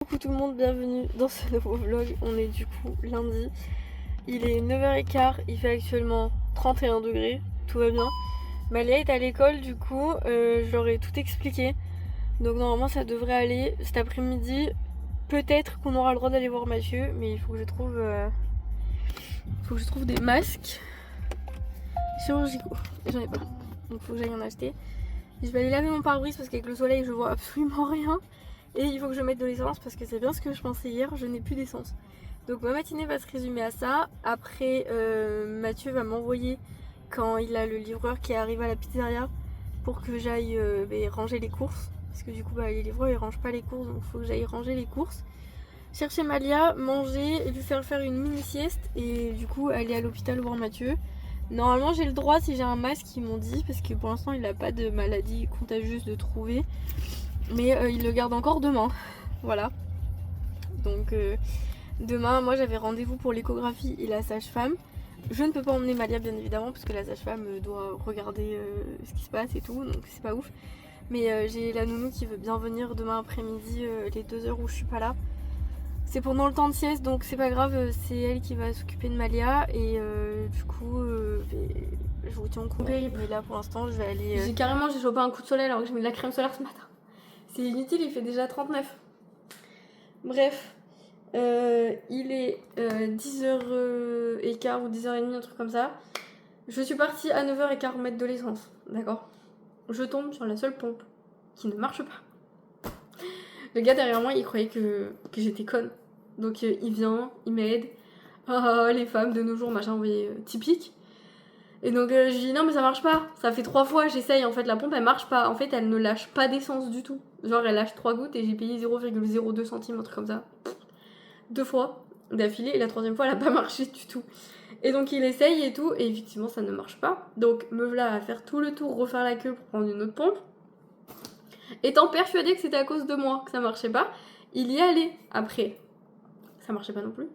Coucou tout le monde, bienvenue dans ce nouveau vlog. On est du coup lundi, il est 9h15, il fait actuellement 31 degrés, tout va bien. Malia est à l'école, du coup je leur ai tout expliqué, donc normalement ça devrait aller. Cet après-midi, peut-être qu'on aura le droit d'aller voir Mathieu, mais il faut que je trouve des masques chirurgicaux, et j'en ai pas, donc il faut que j'aille en acheter. Je vais aller laver mon pare-brise parce qu'avec le soleil je vois absolument rien. Et il faut que je mette de l'essence parce que c'est bien ce que je pensais hier, je n'ai plus d'essence. Donc ma matinée va se résumer à ça. Après Mathieu va m'envoyer quand il a le livreur qui arrive à la pizzeria pour que j'aille ranger les courses. Parce que du coup les livreurs ils rangent pas les courses, donc il faut que j'aille ranger les courses. Chercher Malia, manger, lui faire une mini sieste et du coup aller à l'hôpital voir Mathieu. Normalement j'ai le droit si j'ai un masque, ils m'ont dit, parce que pour l'instant il n'a pas de maladie contagieuse de trouver. Mais il le garde encore demain. Voilà. Donc demain, moi j'avais rendez-vous pour l'échographie et la sage-femme. Je ne peux pas emmener Malia bien évidemment parce que la sage-femme doit regarder ce qui se passe et tout, donc c'est pas ouf. Mais j'ai la nounou qui veut bien venir demain après-midi, les 2 heures où je suis pas là. C'est pendant le temps de sieste, donc c'est pas grave, c'est elle qui va s'occuper de Malia et du coup je vous tiens au courant. Mais là pour l'instant je vais aller... J'ai chopé un coup de soleil alors que j'ai mis de la crème solaire ce matin. C'est inutile, il fait déjà 39. Bref, il est 10h15 ou 10h30, un truc comme ça. Je suis partie à 9h15 mettre de l'essence, d'accord? Je tombe sur la seule pompe qui ne marche pas. Le gars derrière moi, il croyait que j'étais conne. Donc il vient, il m'aide. Ah, les femmes de nos jours, machin, vous voyez, typique. Et donc je dis non mais ça marche pas, ça fait 3 fois j'essaye, en fait la pompe elle marche pas, en fait elle ne lâche pas d'essence du tout. Genre elle lâche 3 gouttes et j'ai payé 0,02 centimes, un truc comme ça. 2 fois d'affilée et la 3e fois elle a pas marché du tout. Et donc il essaye et tout et effectivement ça ne marche pas. Donc me voilà à faire tout le tour, refaire la queue pour prendre une autre pompe. Étant persuadée que c'était à cause de moi que ça marchait pas, il y allait après. Ça marchait pas non plus.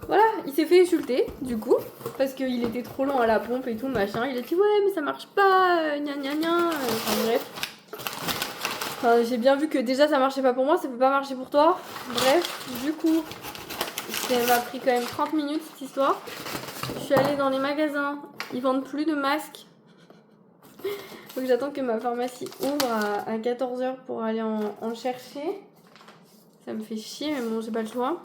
Voilà, il s'est fait insulter, du coup, parce qu'il était trop lent à la pompe et tout, machin. Il a dit, ouais, mais ça marche pas, gna gna gna. Enfin, bref. Enfin, j'ai bien vu que déjà ça marchait pas pour moi, ça peut pas marcher pour toi. Bref, du coup, ça m'a pris quand même 30 minutes cette histoire. Je suis allée dans les magasins, ils vendent plus de masques. Donc j'attends que ma pharmacie ouvre à 14h pour aller en chercher. Ça me fait chier, mais bon, j'ai pas le choix.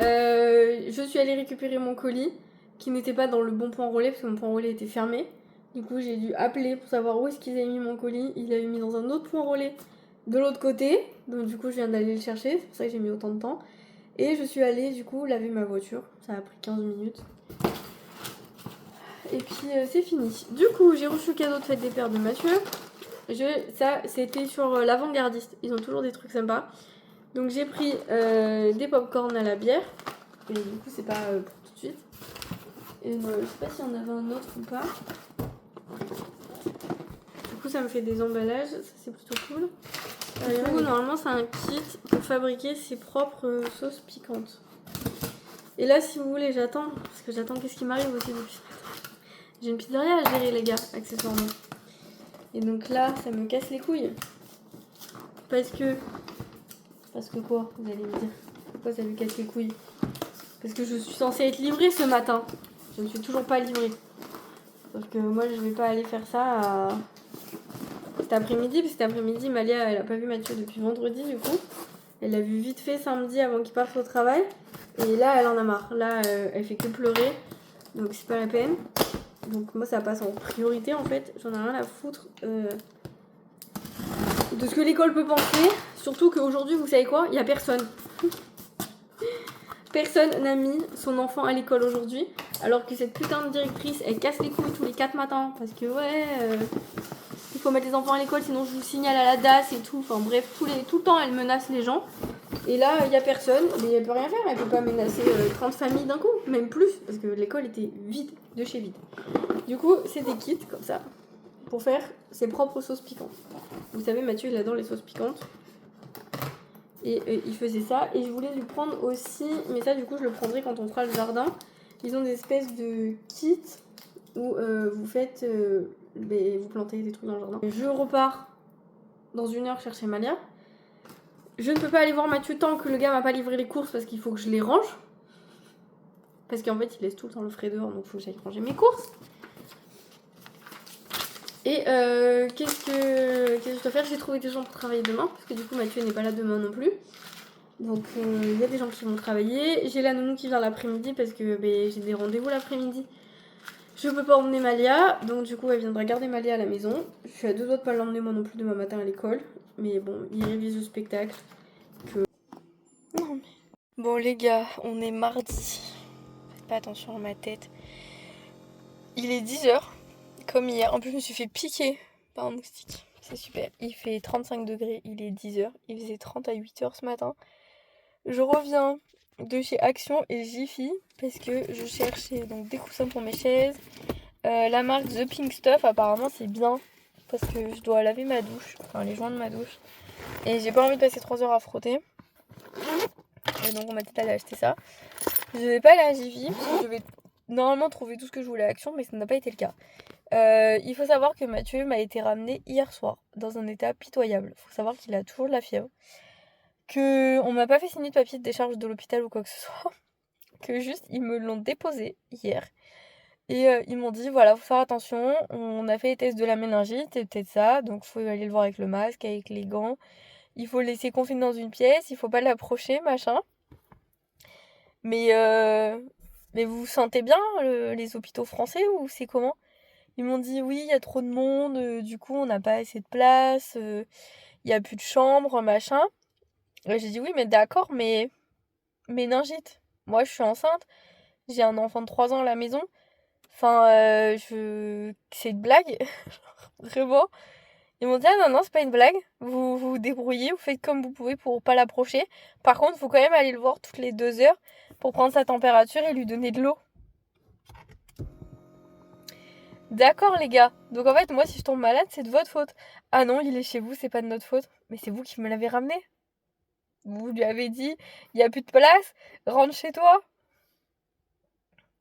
Je suis allée récupérer mon colis qui n'était pas dans le bon point relais parce que mon point relais était fermé. Du coup, j'ai dû appeler pour savoir où est-ce qu'ils avaient mis mon colis. Ils l'avaient mis dans un autre point relais de l'autre côté. Donc, du coup, je viens d'aller le chercher. C'est pour ça que j'ai mis autant de temps. Et je suis allée, du coup, laver ma voiture. Ça a pris 15 minutes. Et puis, c'est fini. Du coup, j'ai reçu le cadeau de fête des pères de Mathieu. Ça, c'était sur l'avant-gardiste. Ils ont toujours des trucs sympas. Donc j'ai pris des pop-corn à la bière. Et du coup c'est pas pour tout de suite. Et je sais pas s'il y en avait un autre ou pas. Du coup ça me fait des emballages, ça c'est plutôt cool. Du coup normalement c'est un kit pour fabriquer ses propres sauces piquantes. Et là si vous voulez j'attends, parce que j'attends qu'est-ce qui m'arrive aussi depuis ce matin. J'ai une pizzeria à gérer les gars, accessoirement. Et donc là ça me casse les couilles. Parce que quoi, vous allez me dire? Pourquoi ça lui casse les couilles? Parce que je suis censée être livrée ce matin. Je ne suis toujours pas livrée. Sauf que moi, je vais pas aller faire ça cet après-midi. Parce que cet après-midi, Malia, elle a pas vu Mathieu depuis vendredi, du coup. Elle l'a vu vite fait samedi avant qu'il parte au travail. Et là, elle en a marre. Là, elle fait que pleurer. Donc, c'est pas la peine. Donc, moi, ça passe en priorité, en fait. J'en ai rien à foutre de ce que l'école peut penser. Surtout qu'aujourd'hui, vous savez quoi? Il y a personne. Personne n'a mis son enfant à l'école aujourd'hui. Alors que cette putain de directrice, elle casse les couilles tous les 4 matins. Parce que il faut mettre les enfants à l'école, sinon je vous signale à la DAS et tout. Enfin bref, tout le temps, elle menace les gens. Et là, il n'y a personne. Mais elle peut rien faire. Elle peut pas menacer 30 familles d'un coup. Même plus. Parce que l'école était vide, de chez vide. Du coup, c'est des kits comme ça. Pour faire ses propres sauces piquantes. Vous savez, Mathieu, il adore les sauces piquantes. Et il faisait ça. Et je voulais lui prendre aussi, mais ça du coup je le prendrai quand on fera le jardin. Ils ont des espèces de kits où vous faites, vous plantez des trucs dans le jardin. Je repars dans 1 heure chercher Malia. Je ne peux pas aller voir Mathieu tant que le gars m'a pas livré les courses parce qu'il faut que je les range. Parce qu'en fait, il laisse tout le temps le frais dehors, donc il faut que j'aille ranger mes courses. Et qu'est-ce que je dois faire? J'ai trouvé des gens pour travailler demain, parce que du coup Mathieu n'est pas là demain non plus. Donc il y a des gens qui vont travailler. J'ai la nounou qui vient l'après-midi parce que j'ai des rendez-vous l'après-midi. Je peux pas emmener Malia, donc du coup elle viendra garder Malia à la maison. Je suis à deux doigts de pas l'emmener moi non plus demain matin à l'école. Mais bon, il révise le spectacle. Non mais... Bon les gars, on est mardi. Faites pas attention à ma tête. Il est 10h. Comme hier, en plus je me suis fait piquer par un moustique, c'est super. Il fait 35 degrés, il est 10h, il faisait 30 à 8h ce matin. Je reviens de chez Action et Jiffy parce que je cherchais donc des coussins pour mes chaises. La marque The Pink Stuff apparemment c'est bien parce que je dois laver ma douche, enfin les joints de ma douche. Et j'ai pas envie de passer 3 heures à frotter. Et donc on m'a dit d'aller acheter ça. Je vais pas aller à Jiffy parce que je vais normalement trouver tout ce que je voulais à Action mais ça n'a pas été le cas. Il faut savoir que Mathieu m'a été ramené hier soir dans un état pitoyable. Il faut savoir qu'il a toujours de la fièvre. On m'a pas fait signer de papier de décharge de l'hôpital ou quoi que ce soit. Que juste ils me l'ont déposé hier. Et ils m'ont dit voilà, faut faire attention. On a fait les tests de la méningite et peut-être ça. Donc faut aller le voir avec le masque, avec les gants. Il faut le laisser confiné dans une pièce. Il faut pas l'approcher, machin. Mais vous vous sentez bien les hôpitaux français ou c'est comment? Ils m'ont dit oui, il y a trop de monde, du coup on n'a pas assez de place, il n'y a plus de chambre, machin. Et j'ai dit oui, mais d'accord, mais méningite. Moi je suis enceinte, j'ai un enfant de 3 ans à la maison. Enfin, c'est une blague. Vraiment. Ils m'ont dit ah non, c'est pas une blague. Vous vous débrouillez, vous faites comme vous pouvez pour pas l'approcher. Par contre, il faut quand même aller le voir toutes les 2 heures pour prendre sa température et lui donner de l'eau. D'accord les gars, donc en fait moi si je tombe malade c'est de votre faute. Ah non il est chez vous, c'est pas de notre faute. Mais c'est vous qui me l'avez ramené. Vous lui avez dit il y a plus de place, rentre chez toi.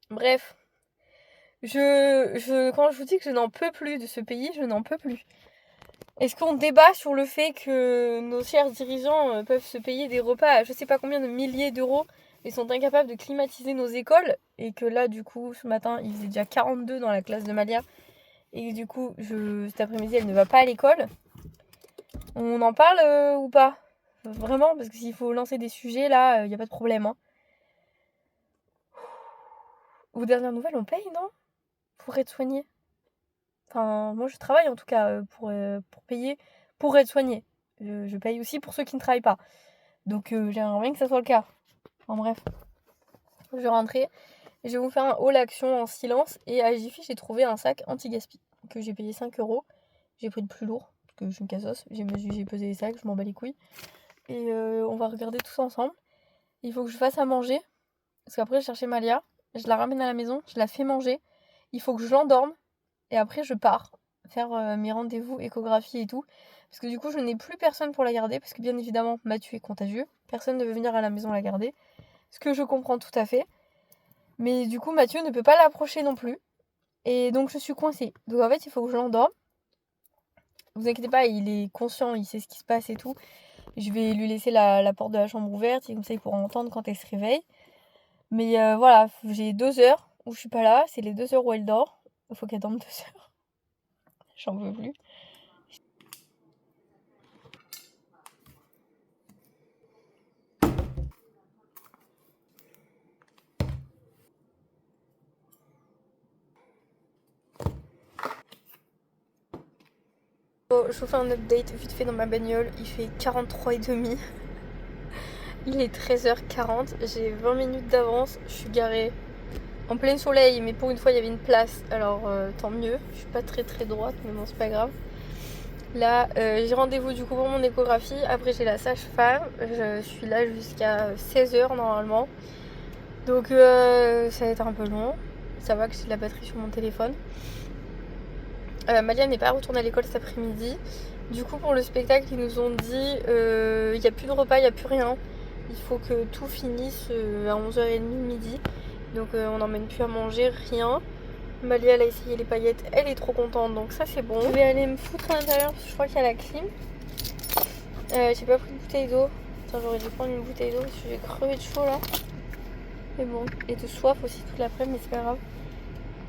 Bref. Quand je vous dis que je n'en peux plus de ce pays, je n'en peux plus. Est-ce qu'on débat sur le fait que nos chers dirigeants peuvent se payer des repas à je sais pas combien de milliers d'euros et sont incapables de climatiser nos écoles et que là du coup ce matin il faisait déjà 42 dans la classe de Malia et du coup cet après-midi elle ne va pas à l'école. On en parle ou pas? Vraiment parce que s'il faut lancer des sujets là, y a pas de problème hein. Aux dernières nouvelles on paye non? Pour être soigné. Enfin moi je travaille en tout cas pour payer pour être soigné. Je paye aussi pour ceux qui ne travaillent pas. Donc j'aimerais bien que ça soit le cas. En bref. Je vais rentrer. Je vais vous faire un haul action en silence. Et à Jiffy, j'ai trouvé un sac anti-gaspi que j'ai payé 5€. J'ai pris le plus lourd parce que je suis une cassos. J'ai pesé les sacs, je m'en bats les couilles. Et on va regarder tous ensemble. Il faut que je fasse à manger. Parce qu'après, je cherchais Malia. Je la ramène à la maison. Je la fais manger. Il faut que je l'endorme. Et après, je pars faire mes rendez-vous, échographie et tout. Parce que du coup, je n'ai plus personne pour la garder. Parce que bien évidemment, Mathieu est contagieux. Personne ne veut venir à la maison la garder. Ce que je comprends tout à fait. Mais du coup, Mathieu ne peut pas l'approcher non plus. Et donc, je suis coincée. Donc, en fait, il faut que je l'endorme. Vous inquiétez pas, il est conscient, il sait ce qui se passe et tout. Je vais lui laisser la porte de la chambre ouverte. Et comme ça, il pourra entendre quand elle se réveille. Mais voilà, j'ai 2 heures où je suis pas là. C'est les 2 heures où elle dort. Il faut qu'elle dorme 2 heures. J'en veux plus. Bon, je vous fais un update vite fait dans ma bagnole. Il fait 43,5. Il est 13h40. J'ai 20 minutes d'avance. Je suis garée en plein soleil, mais pour une fois il y avait une place. Alors tant mieux. Je suis pas très droite, mais bon, c'est pas grave. Là, j'ai rendez-vous du coup pour mon échographie. Après, j'ai la sage-femme. Je suis là jusqu'à 16h normalement. Donc, ça va être un peu long. Ça va que j'ai de la batterie sur mon téléphone. Malia n'est pas retournée à l'école cet après-midi. Du coup, pour le spectacle, ils nous ont dit il n'y a plus de repas, il n'y a plus rien. Il faut que tout finisse à 11h30 midi. Donc, on n'emmène plus à manger, rien. Malia, elle a essayé les paillettes, elle est trop contente, donc ça c'est bon. Je vais aller me foutre à l'intérieur parce que je crois qu'il y a la clim. J'ai pas pris de bouteille d'eau. Putain, j'aurais dû prendre une bouteille d'eau parce que j'ai crevé de chaud là. Mais bon, et de soif aussi toute l'après-midi, mais c'est pas grave.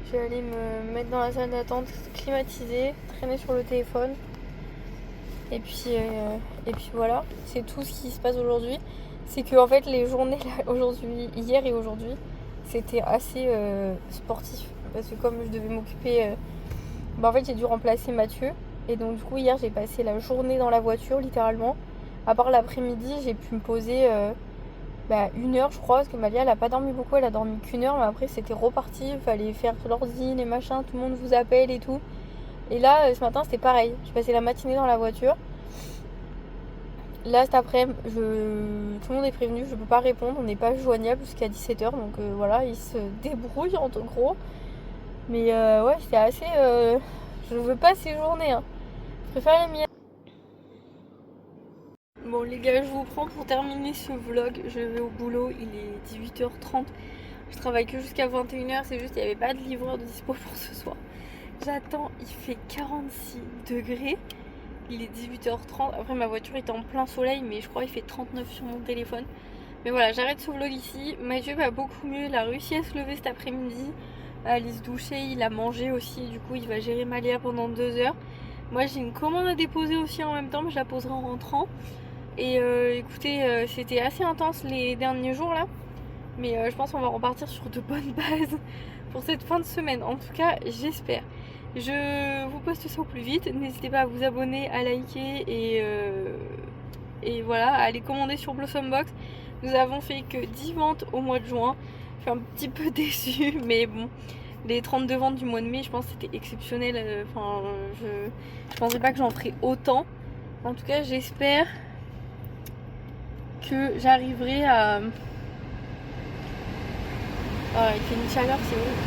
Je vais aller me mettre dans la salle d'attente climatisée, traîner sur le téléphone. Et puis voilà, c'est tout ce qui se passe aujourd'hui. C'est que en fait les journées là, aujourd'hui, hier et aujourd'hui, c'était assez sportif. Parce que comme je devais m'occuper, en fait j'ai dû remplacer Mathieu. Et donc du coup hier j'ai passé la journée dans la voiture littéralement. À part l'après-midi j'ai pu me poser 1 heure je crois. Parce que Malia elle a pas dormi beaucoup, elle a dormi qu'1 heure. Mais après c'était reparti, il fallait faire l'ordi, les machins, tout le monde vous appelle et tout. Et là ce matin c'était pareil, j'ai passé la matinée dans la voiture. Là cet après-midi, tout le monde est prévenu, je peux pas répondre, on n'est pas joignable jusqu'à 17h. Donc voilà, ils se débrouillent en gros. Mais ouais, c'était assez... je veux pas ces journées, hein. Je préfère les miennes. Bon les gars, je vous prends pour terminer ce vlog. Je vais au boulot, il est 18h30. Je travaille que jusqu'à 21h, c'est juste qu'il n'y avait pas de livreur de dispo pour ce soir. J'attends, il fait 46 degrés. Il est 18h30. Après ma voiture était en plein soleil, mais je crois qu'il fait 39 sur mon téléphone. Mais voilà, j'arrête ce vlog ici. Mathieu va beaucoup mieux, il a réussi à se lever cet après-midi, à aller se doucher, il a mangé aussi. Du coup il va gérer Malia pendant 2 heures. Moi j'ai une commande à déposer aussi en même temps, mais je la poserai en rentrant. Et écoutez, c'était assez intense les derniers jours là. Mais je pense qu'on va repartir sur de bonnes bases pour cette fin de semaine. En tout cas, j'espère. Je vous poste ça au plus vite. N'hésitez pas à vous abonner, à liker et voilà, à aller commander sur Blossom Box. Nous avons fait que 10 ventes au mois de juin. Je suis un petit peu déçue, mais bon. Les 32 ventes du mois de mai, je pense que c'était exceptionnel. Enfin, je pensais pas que j'en ferais autant. En tout cas, j'espère que j'arriverai à... Oh, il fait une chaleur, c'est horrible.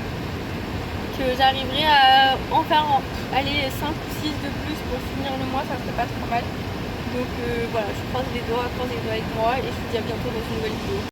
Que j'arriverai à en faire aller 5 ou 6 de plus pour finir le mois, ça serait pas trop mal. Donc voilà, je croise les doigts avec moi et je vous dis à bientôt dans une nouvelle vidéo.